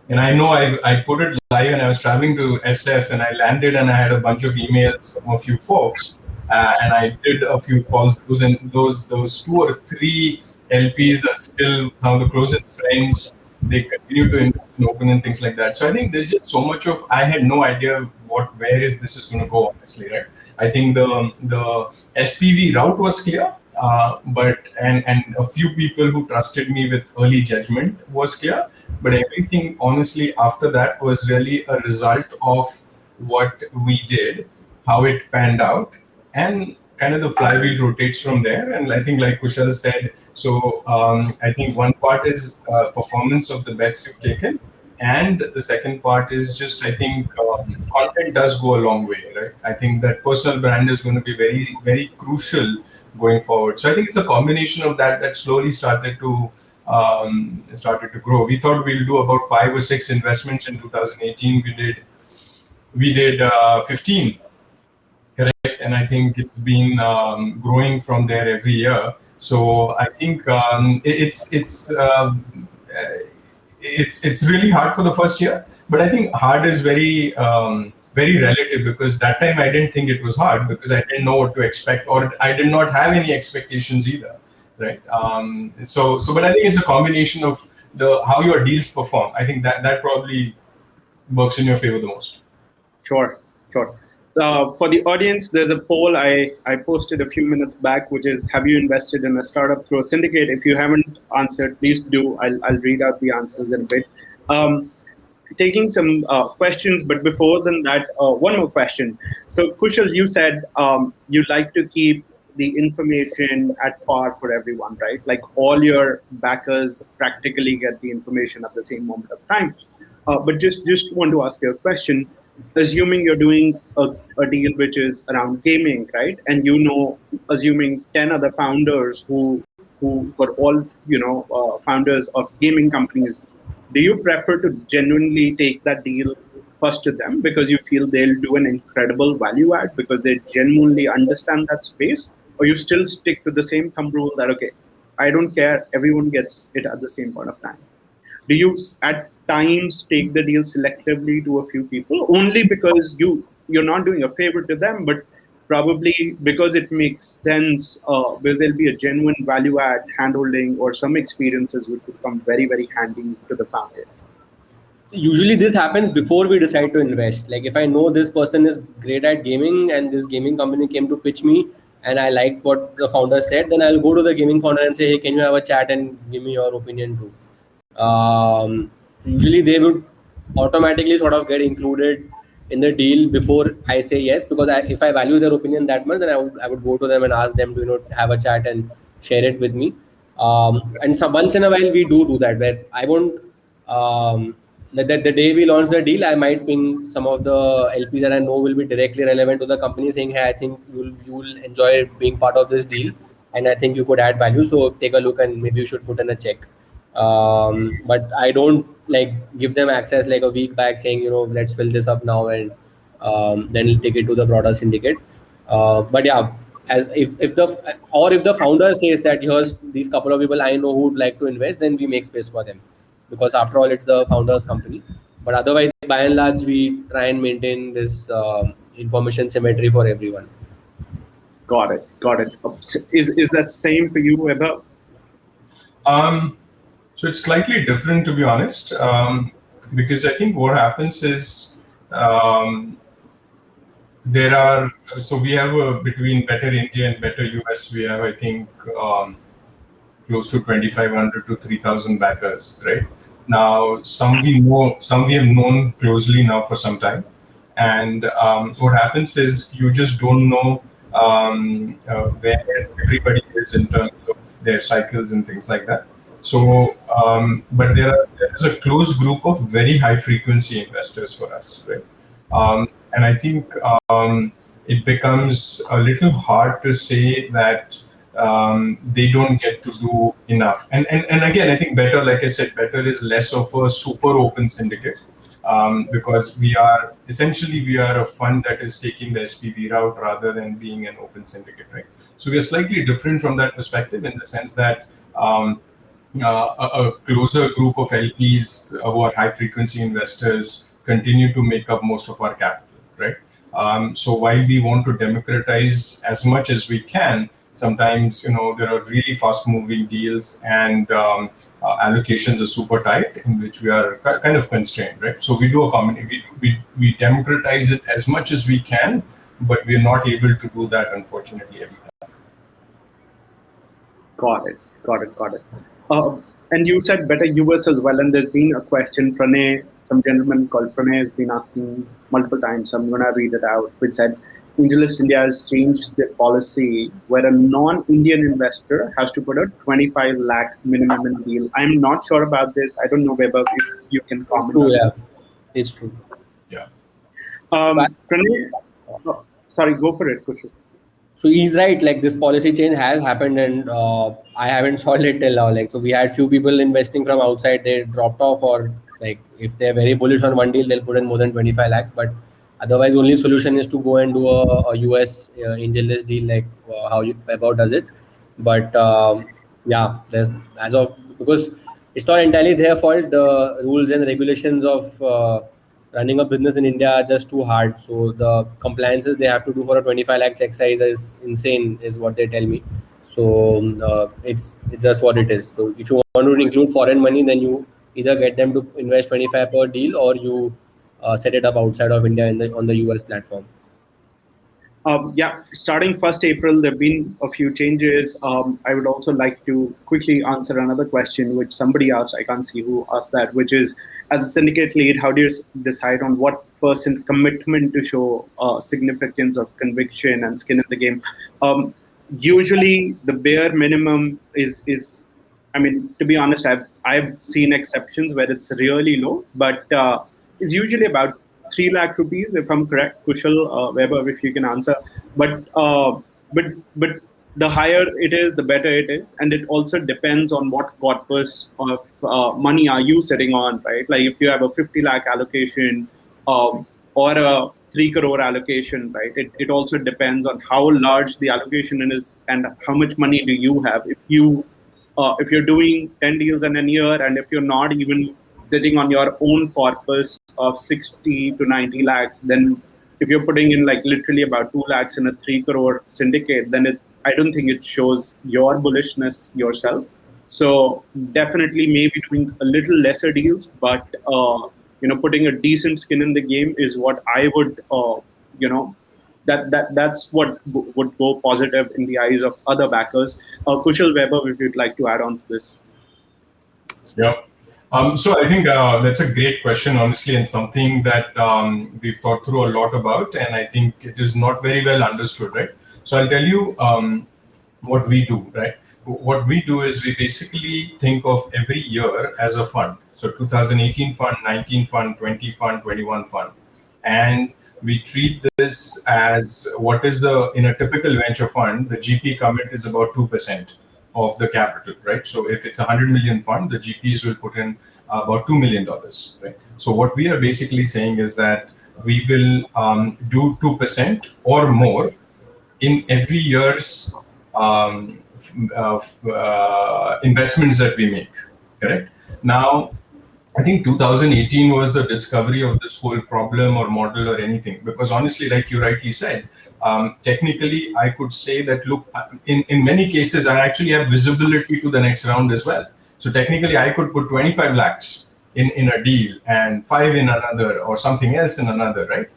And I know I put it live, and I was traveling to SF, and I landed, and I had a bunch of emails from a few folks, and I did a few calls. Those 2 or 3 LPs are still some of the closest friends. They continue to invest in open and things like that. So I think there's just so much of, I had no idea where this is going to go, honestly, right? I think the SPV route was clear, but and a few people who trusted me with early judgment was clear, but everything, honestly, after that was really a result of what we did, how it panned out, and kind of the flywheel rotates from there. And I think, like Kushal said, so I think one part is performance of the bets you've taken, and the second part is just, I think, content does go a long way, right? I think that personal brand is going to be very, very crucial going forward. So I think it's a combination of that slowly started to grow. We thought we'll do about 5 or 6 investments in 2018. We did 15. Correct, and I think it's been growing from there every year. So I think it's really hard for the first year, but I think hard is very very relative, because that time I didn't think it was hard because I didn't know what to expect, or I did not have any expectations either, right? But I think it's a combination of how your deals perform. I think that probably works in your favor the most. Sure, sure. For the audience, there's a poll I posted a few minutes back, which is, have you invested in a startup through a syndicate? If you haven't answered, please do. I'll read out the answers in a bit. Um, Taking some questions, but before than that, one more question. So, Kushal, you said you'd like to keep the information at par for everyone, right? Like all your backers practically get the information at the same moment of time. But just want to ask you a question. Assuming you're doing a deal which is around gaming, right? And assuming 10 other founders who were all founders of gaming companies, do you prefer to genuinely take that deal first to them because you feel they'll do an incredible value add because they genuinely understand that space, or you still stick to the same thumb rule that, okay, I don't care, everyone gets it at the same point of time? Do you at times take the deal selectively to a few people only because you're not doing a favor to them, but probably because it makes sense, because there'll be a genuine value add handholding or some experiences which would come very, very handy to the founder? Usually this happens before we decide to invest. Like if I know this person is great at gaming and this gaming company came to pitch me and I liked what the founder said, then I'll go to the gaming founder and say, hey, can you have a chat and give me your opinion too? Usually they would automatically sort of get included in the deal before I say yes, because if I value their opinion that much, then I would go to them and ask them to have a chat and share it with me. And some once in a while we do that, where I won't the day we launch the deal, I might ping some of the LPs that I know will be directly relevant to the company, saying, hey, I think you'll enjoy being part of this deal, and I think you could add value. So take a look, and maybe you should put in a check. But I don't like give them access like a week back saying, let's fill this up now, and then we'll take it to the broader syndicate. But yeah, if the founder says that here's these couple of people I know who would like to invest, then we make space for them, because after all it's the founder's company. But otherwise, by and large, we try and maintain this information symmetry for everyone. Got it. Got it. Is that same for you, Vaibhav? So it's slightly different, to be honest, because I think what happens is we have between Better India and Better US, we have, I think, close to 2,500 to 3,000 backers, right? Now, some we have known closely now for some time. And what happens is you just don't know where everybody is in terms of their cycles and things like that. So, but there is a close group of very high frequency investors for us, right? And I think it becomes a little hard to say that they don't get to do enough. And again, I think Better, like I said, Better is less of a super open syndicate because we are a fund that is taking the SPV route rather than being an open syndicate, right? So we are slightly different from that perspective in the sense that a closer group of LPs who are high frequency investors continue to make up most of our capital, right? So while we want to democratize as much as we can, sometimes there are really fast moving deals and allocations are super tight, in which we are kind of constrained, right? So we do a combination. We democratize it as much as we can, but we're not able to do that, unfortunately, every time. Got it. And you said Better US as well, and there's been a question, Pranay, some gentleman called Pranay has been asking multiple times, so I'm going to read it out, which said, AngelList India has changed their policy where a non-Indian investor has to put a 25 lakh minimum in deal. I'm not sure about this. I don't know, Vaibhav, if you can comment. It's true, yeah. It's true. Yeah. Pranay, sorry, go for it, Kushal. So he's right. Like this policy change has happened, and I haven't solved it till now. Like, so we had few people investing from outside. They dropped off, or like if they're very bullish on one deal, they'll put in more than 25 lakhs. But otherwise, only solution is to go and do a US AngelList deal, like how Vaibhav does it. But yeah, there's because it's not entirely their fault. The rules and regulations of running a business in India are just too hard. So the compliances they have to do for a 25 lakh check size is insane, is what they tell me. It's just what it is. So if you want to include foreign money, then you either get them to invest 25 per deal, or you set it up outside of India on the US platform. Yeah, starting 1st April, there have been a few changes. I would also like to quickly answer another question which somebody asked. I can't see who asked that, which is, as a syndicate lead, how do you decide on what percent commitment to show significance of conviction and skin in the game? Usually, the bare minimum is. I mean, to be honest, I've seen exceptions where it's really low, but it's usually about 3 lakh rupees, if I'm correct. Kushal, Vaibhav, if you can answer. But but but the higher it is, the better it is, and it also depends on what corpus of money are you sitting on, right? Like if you have a 50 lakh allocation, or a 3 crore allocation, right? It also depends on how large the allocation is and how much money do you have. If you're doing 10 deals in a year, and if you're not even sitting on your own corpus of 60 to 90 lakhs, then if you're putting in like literally about 2 lakhs in a 3 crore syndicate, then I don't think it shows your bullishness yourself. So definitely maybe doing a little lesser deals, but putting a decent skin in the game is what I would you know that's what would go positive in the eyes of other backers. Kushal, Weber, if you'd like to add on to this. Yeah. So I think that's a great question, honestly, and something that we've thought through a lot about, and I think it is not very well understood, right? So I'll tell you what we do, right? What we do is we basically think of every year as a fund. So 2018 fund, 19 fund, 20 fund, 21 fund. And we treat this as what is in a typical venture fund, the GP commit is about 2% of the capital, right? So if it's a 100 million fund, the GPs will put in about $2 million, right? So what we are basically saying is that we will do 2% or more in every year's investments that we make, correct? Now, I think 2018 was the discovery of this whole problem or model or anything, because honestly, like you rightly said, technically, I could say that, look, in many cases, I actually have visibility to the next round as well. So technically, I could put 25 lakhs in a deal and 5 in another or something else in another, right?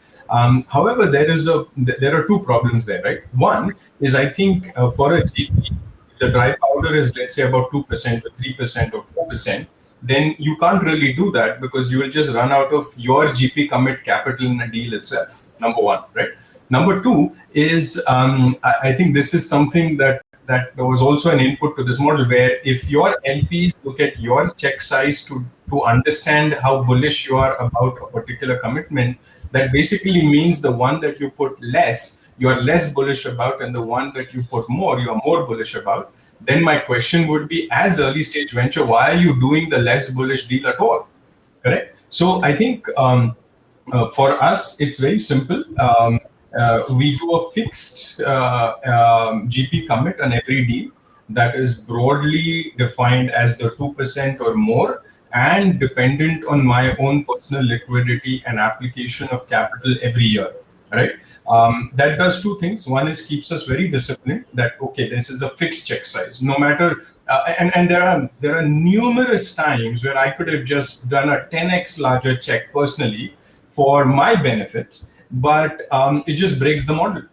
However, there are two problems there, right? One is, I think for a GP, the dry powder is, let's say, about 2% or 3% or 4%, then you can't really do that because you will just run out of your GP commit capital in a deal itself, number one, right? Number two is, I think this is something that was also an input to this model, where if your LPs look at your check size to understand how bullish you are about a particular commitment, that basically means the one that you put less, you are less bullish about, and the one that you put more, you are more bullish about. Then my question would be, as early stage venture, why are you doing the less bullish deal at all? Correct. So I think for us, it's very simple. We do a fixed GP commit on every deal that is broadly defined as the 2% or more, and dependent on my own personal liquidity and application of capital every year, right? That does two things. One is keeps us very disciplined, that okay, this is a fixed check size, no matter and there are numerous times where I could have just done a 10x larger check personally for my benefits, but it just breaks the model.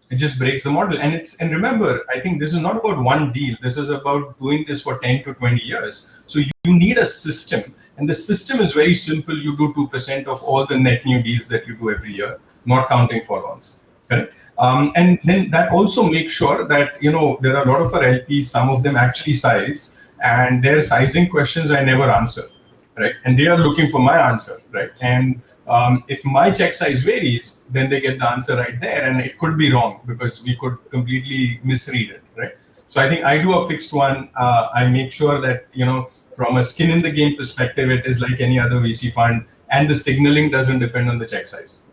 It just breaks the model. And remember, I think this is not about one deal. This is about doing this for 10 to 20 years. So you need a system. And the system is very simple. You do 2% of all the net new deals that you do every year, not counting follow-ons. Correct? And then that also makes sure that, there are a lot of our LPs, some of them actually size, and their sizing questions I never answer, right? And they are looking for my answer, right? And if my check size varies, then they get the answer right there, and it could be wrong because we could completely misread it, right? So I think I do a fixed one. I make sure that, from a skin in the game perspective, it is like any other VC fund, and the signaling doesn't depend on the check size.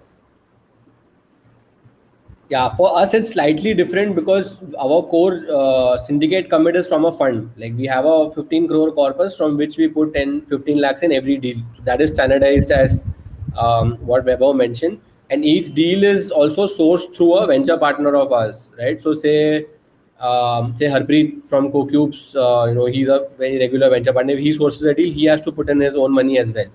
Yeah, for us it's slightly different because our core syndicate commit is from a fund. Like we have a 15 crore corpus from which we put 10-15 lakhs in every deal. So that is standardized as what Vaibhav mentioned. And each deal is also sourced through a venture partner of ours, right? So say say Harpreet from CoCubes, he's a very regular venture partner. If he sources a deal, he has to put in his own money as well.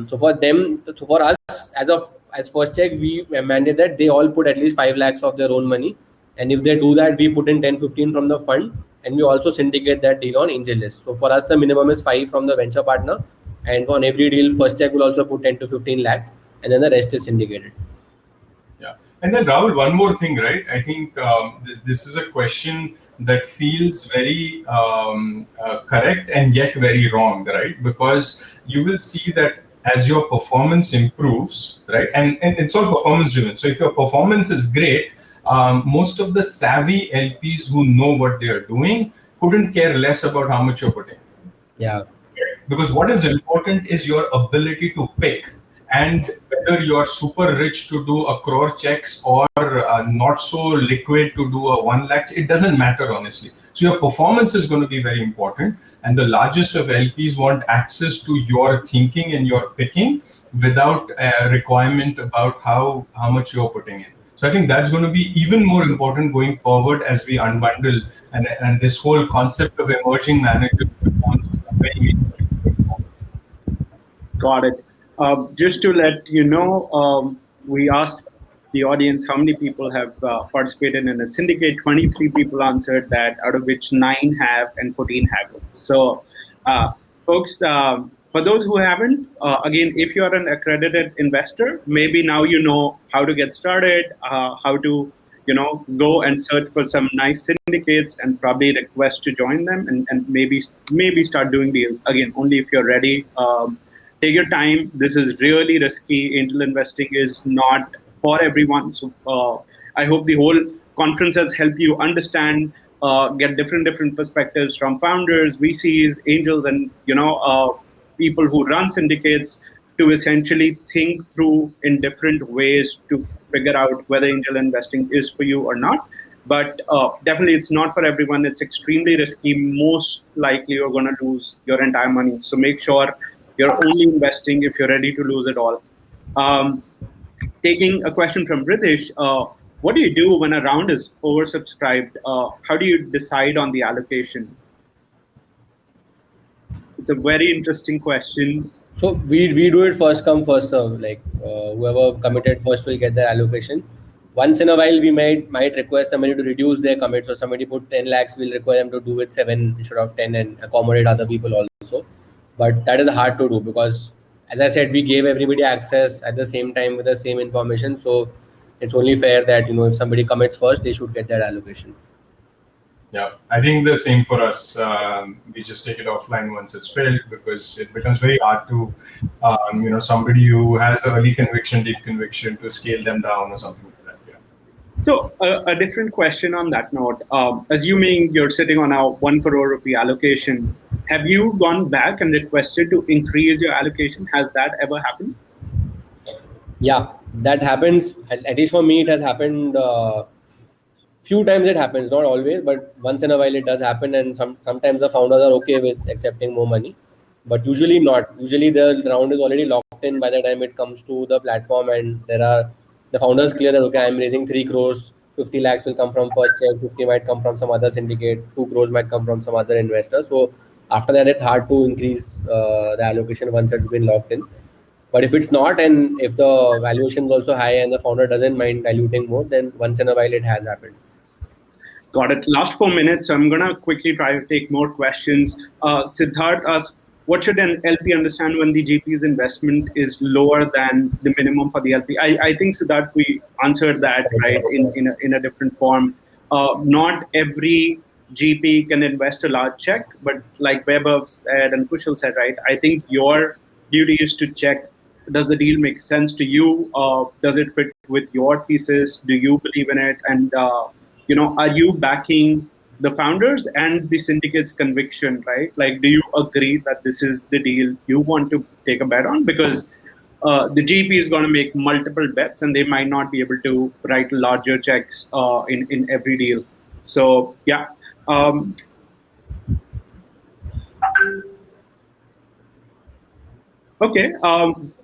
So for them, so for us, as first check, we mandate that they all put at least 5 lakhs of their own money. And if they do that, we put in 10-15 from the fund, and we also syndicate that deal on angel list. So for us, the minimum is 5 from the venture partner, and on every deal, first check will also put 10 to 15 lakhs, and then the rest is syndicated. Yeah. And then Rahul, one more thing, right? I think this is a question that feels very correct and yet very wrong, right? Because you will see that as your performance improves, right? And it's all performance driven. So if your performance is great, most of the savvy LPs who know what they are doing couldn't care less about how much you're putting. Yeah. Because what is important is your ability to pick. And whether you are super rich to do a crore checks or not so liquid to do a 1 lakh, it doesn't matter, honestly. So your performance is going to be very important. And the largest of LPs want access to your thinking and your picking without a requirement about how much you're putting in. So I think that's going to be even more important going forward as we unbundle and this whole concept of emerging managers becomes very mainstream. Got it. Just to let you know, we asked the audience how many people have participated in a syndicate. 23 people answered that, out of which 9 have and 14 haven't. So, folks, for those who haven't, again, if you're an accredited investor, maybe now you know how to get started, how to go and search for some nice syndicates and probably request to join them, and maybe start doing deals. Again, only if you're ready. Take your time. This is really risky. Angel investing is not for everyone. So I hope the whole conference has helped you understand, get different perspectives from founders, VCs, angels, and people who run syndicates, to essentially think through in different ways to figure out whether angel investing is for you or not. But definitely, it's not for everyone. It's extremely risky. Most likely, you're going to lose your entire money. So make sure you're only investing if you're ready to lose it all. Taking a question from British, what do you do when a round is oversubscribed? How do you decide on the allocation? It's a very interesting question. So we do it first come first serve. Like whoever committed first will get their allocation. Once in a while, we might request somebody to reduce their commit. So somebody put 10 lakhs, we'll require them to do with 7 instead of 10 and accommodate other people also. But that is hard to do because, as I said, we gave everybody access at the same time with the same information. So it's only fair that if somebody commits first, they should get that allocation. Yeah, I think the same for us. We just take it offline once it's filled because it becomes very hard to, somebody who has early conviction, deep conviction, to scale them down or something like that. Yeah. So a different question on that note. Assuming you're sitting on a 1 crore rupee allocation, have you gone back and requested to increase your allocation? Has that ever happened? Yeah, that happens. At least for me, it has happened. Few times it happens, not always, but once in a while it does happen, and sometimes the founders are okay with accepting more money, but usually not. Usually the round is already locked in by the time it comes to the platform, and the founders clear that okay, I'm raising 3 crores, 50 lakhs will come from first check, 50 might come from some other syndicate, 2 crores might come from some other investor. So after that, it's hard to increase the allocation once it's been locked in. But if it's not, and if the valuation is also high and the founder doesn't mind diluting more, then once in a while it has happened. Got it. Last 4 minutes. So I'm going to quickly try to take more questions. Siddharth asks, what should an LP understand when the GP's investment is lower than the minimum for the LP? I think, Siddharth, we answered that, right, in a different form. Not every GP can invest a large check, but like Vaibhav said and Kushal said, right, I think your duty is to check, does the deal make sense to you? Does it fit with your thesis? Do you believe in it? And are you backing the founders and the syndicate's conviction, right? Like, do you agree that this is the deal you want to take a bet on? Because the GP is going to make multiple bets and they might not be able to write larger checks in every deal. So, yeah. Okay.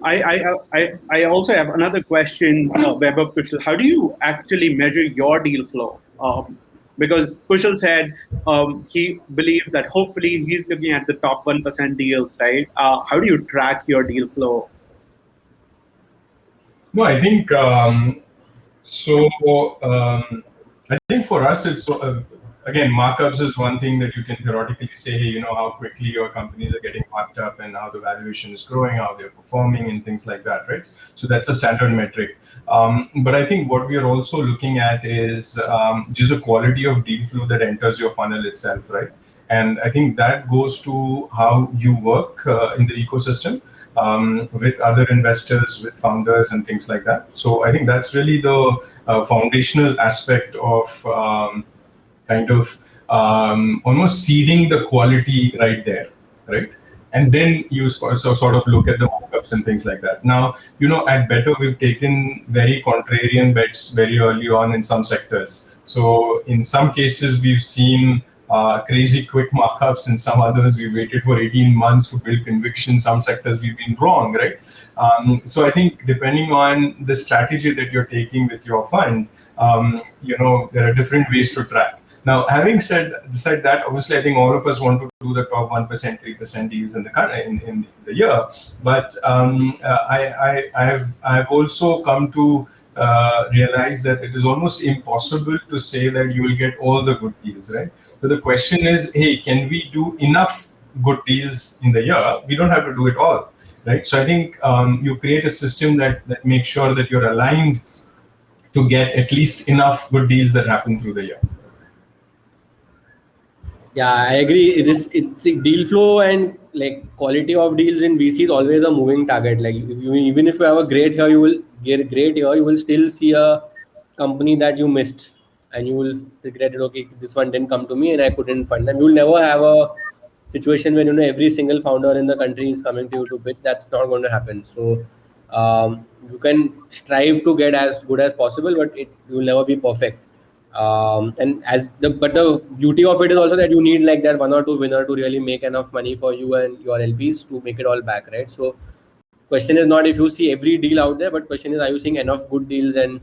I also have another question, Vaibhav, Kushal. How do you actually measure your deal flow? because Kushal said he believes that hopefully he's looking at the top 1% deals, right? How do you track your deal flow? No, I think so. I think for us, it's again, markups is one thing that you can theoretically say, hey, how quickly your companies are getting marked up and how the valuation is growing, how they're performing, and things like that, right? So that's a standard metric. But I think what we are also looking at is just the quality of deal flow that enters your funnel itself, right? And I think that goes to how you work in the ecosystem. With other investors, with founders, and things like that. So I think that's really the foundational aspect of kind of almost seeding the quality right there, right? And then you sort of look at the markups and things like that. Now, at Better, we've taken very contrarian bets very early on in some sectors. So in some cases, we've seen crazy quick markups. In some others, we waited for 18 months to build conviction. Some sectors we've been wrong, right? So I think depending on the strategy that you're taking with your fund, there are different ways to track. Now, having said that, obviously, I think all of us want to do the top 1%, 3% deals in the year. But I've also come to realize that it is almost impossible to say that you will get all the good deals, right? So the question is, hey, can we do enough good deals in the year? We don't have to do it all, right? So I think you create a system that makes sure that you're aligned to get at least enough good deals that happen through the year. Yeah, I agree. It's deal flow and like quality of deals in VC is always a moving target. Like even if you have a great year, you will get great year. You will still see a company that you missed, and you will regret it. Okay, this one didn't come to me, and I couldn't fund them. You will never have a situation when every single founder in the country is coming to you to pitch. That's not going to happen. So you can strive to get as good as possible, but it will never be perfect. And but the beauty of it is also that you need like that one or two winner to really make enough money for you and your LPs to make it all back, right? So question is not if you see every deal out there, but question is, are you seeing enough good deals? And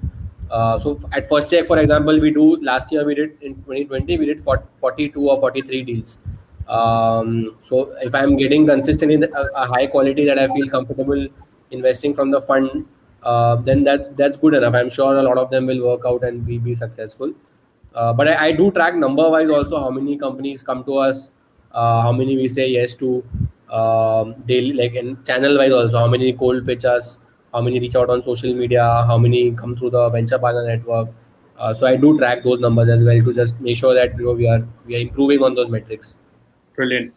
so at First Check, for example, last year we did in 2020 we did 42 or 43 deals. So if I'm getting consistently a high quality that I feel comfortable investing from the fund, then that's good enough. I'm sure a lot of them will work out and be successful. But I do track number wise also how many companies come to us, how many we say yes to, daily, like, and channel wise also how many cold pitch us, how many reach out on social media, how many come through the venture partner network. So I do track those numbers as well to just make sure that we are improving on those metrics. Brilliant.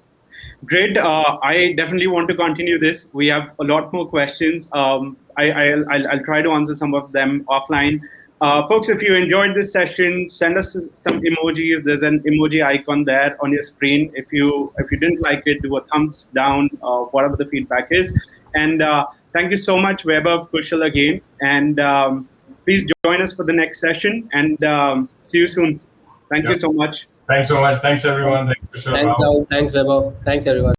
Great. I definitely want to continue this. We have a lot more questions. I'll try to answer some of them offline. Folks, if you enjoyed this session, send us some emojis. There's an emoji icon there on your screen. If you didn't like it, do a thumbs down, whatever the feedback is. And thank you so much, Vaibhav, Kushal, again. And please join us for the next session. And see you soon. Thank you so much. Thanks so much. Thanks, everyone. Thanks, Kushal. Thanks, Rahul. Thanks, Vaibhav. Thanks, everyone.